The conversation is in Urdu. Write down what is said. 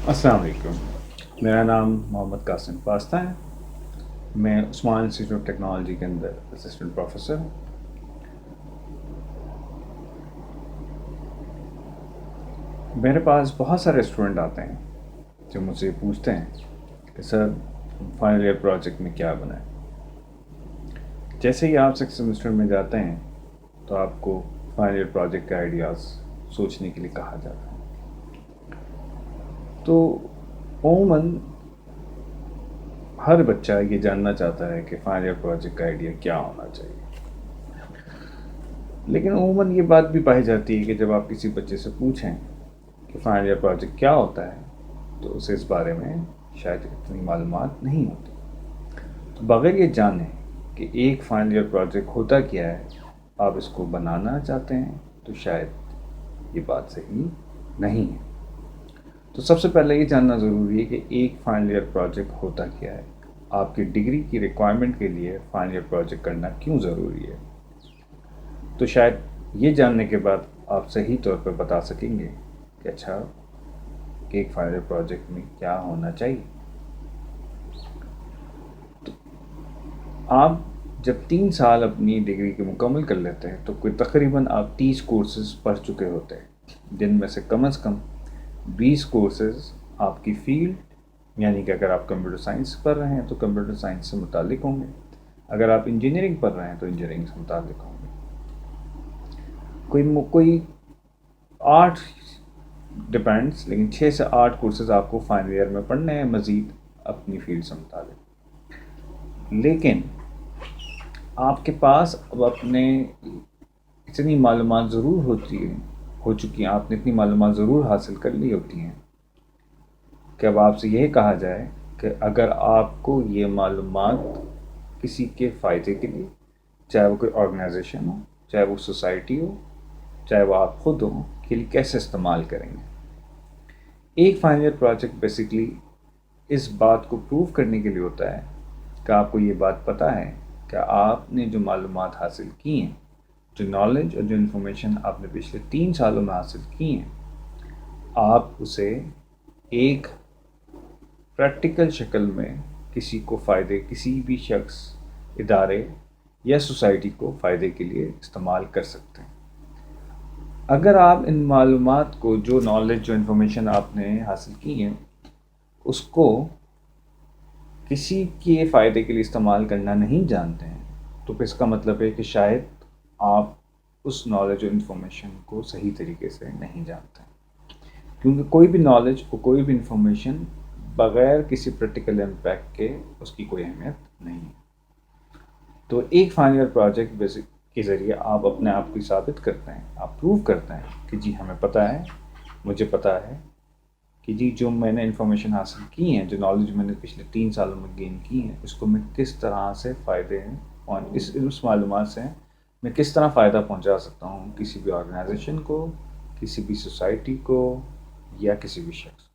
السلام علیکم. میرا نام محمد قاسم پاستہ ہے. میں عثمان انسٹیٹیوٹ آف ٹیکنالوجی کے اندر اسسٹنٹ پروفیسر ہوں. میرے پاس بہت سارے اسٹوڈنٹ آتے ہیں جو مجھ سے پوچھتے ہیں کہ سر فائنل ایئر پروجیکٹ میں کیا بنائیں. جیسے ہی آپ سکس سیمسٹر میں جاتے ہیں تو آپ کو فائنل ایئر پروجیکٹ کے آئیڈیاز سوچنے کے لیے کہا جاتا ہے. تو عموماً ہر بچہ یہ جاننا چاہتا ہے کہ فائنل ایئر پروجیکٹ کا آئیڈیا کیا ہونا چاہیے. لیکن عموماً یہ بات بھی پائی جاتی ہے کہ جب آپ کسی بچے سے پوچھیں کہ فائنل ایئر پروجیکٹ کیا ہوتا ہے تو اسے اس بارے میں شاید اتنی معلومات نہیں ہوتی. تو بغیر یہ جانے کہ ایک فائنل ایئر پروجیکٹ ہوتا کیا ہے آپ اس کو بنانا چاہتے ہیں تو شاید یہ بات صحیح نہیں ہے. تو سب سے پہلے یہ جاننا ضروری ہے کہ ایک فائنل ایئر پروجیکٹ ہوتا کیا ہے. آپ کی ڈگری کی ریکوائرمنٹ کے لیے فائنل ایئر پروجیکٹ کرنا کیوں ضروری ہے. تو شاید یہ جاننے کے بعد آپ صحیح طور پر بتا سکیں گے کہ اچھا کہ ایک فائنل ایئر پروجیکٹ میں کیا ہونا چاہیے. تو آپ جب 3 سال اپنی ڈگری کے مکمل کر لیتے ہیں تو کوئی تقریباً آپ 30 کورسز پڑھ چکے ہوتے ہیں جن میں سے کم از کم 20 کورسز آپ کی فیلڈ یعنی کہ اگر آپ کمپیوٹر سائنس پڑھ رہے ہیں تو کمپیوٹر سائنس سے متعلق ہوں گے, اگر آپ انجینئرنگ پڑھ رہے ہیں تو انجینئرنگ سے متعلق ہوں گے. کوئی 8 ڈپینڈس لیکن 6 سے 8 کورسز آپ کو فائنل ایئر میں پڑھنے ہیں مزید اپنی فیلڈ سے متعلق. لیکن آپ کے پاس اب اپنے اتنی معلومات ضرور ہو چکی ہیں, آپ نے اتنی معلومات ضرور حاصل کر لی ہوتی ہیں کہ اب آپ سے یہ کہا جائے کہ اگر آپ کو یہ معلومات کسی کے فائدے کے لیے, چاہے وہ کوئی آرگنائزیشن ہو, چاہے وہ سوسائٹی ہو, چاہے وہ آپ خود ہوں, کے لیے کیسے استعمال کریں گے. ایک فائنل ایئر پروجیکٹ بیسیکلی اس بات کو پروف کرنے کے لیے ہوتا ہے کہ آپ کو یہ بات پتہ ہے کہ آپ نے جو معلومات حاصل کی ہیں, جو نالج اور جو انفارمیشن آپ نے پچھلے 3 سالوں میں حاصل کی ہیں, آپ اسے ایک پریکٹیکل شکل میں کسی کو فائدے, کسی بھی شخص, ادارے یا سوسائٹی کو فائدے کے لیے استعمال کر سکتے ہیں. اگر آپ ان معلومات کو, جو نالج, جو انفارمیشن آپ نے حاصل کی ہیں, اس کو کسی کے فائدے کے لیے استعمال کرنا نہیں جانتے ہیں تو پھر اس کا مطلب ہے کہ شاید آپ اس نالج اور انفارمیشن کو صحیح طریقے سے نہیں جانتے ہیں. کیونکہ کوئی بھی نالج اور کوئی بھی انفارمیشن بغیر کسی پریکٹیکل امپیکٹ کے اس کی کوئی اہمیت نہیں ہے. تو ایک فائنل ایئر پروجیکٹ بیسک کے ذریعے آپ اپنے آپ کو ثابت کرتے ہیں, آپ پروو کرتے ہیں کہ جی ہمیں پتہ ہے, مجھے پتہ ہے کہ جی جو میں نے انفارمیشن حاصل کی ہیں, جو نالج میں نے پچھلے 3 سالوں میں گین کی ہیں, اس کو میں کس طرح سے فائدے ہیں اور اس معلومات سے میں کس طرح فائدہ پہنچا سکتا ہوں کسی بھی آرگنائزیشن کو, کسی بھی سوسائٹی کو یا کسی بھی شخص.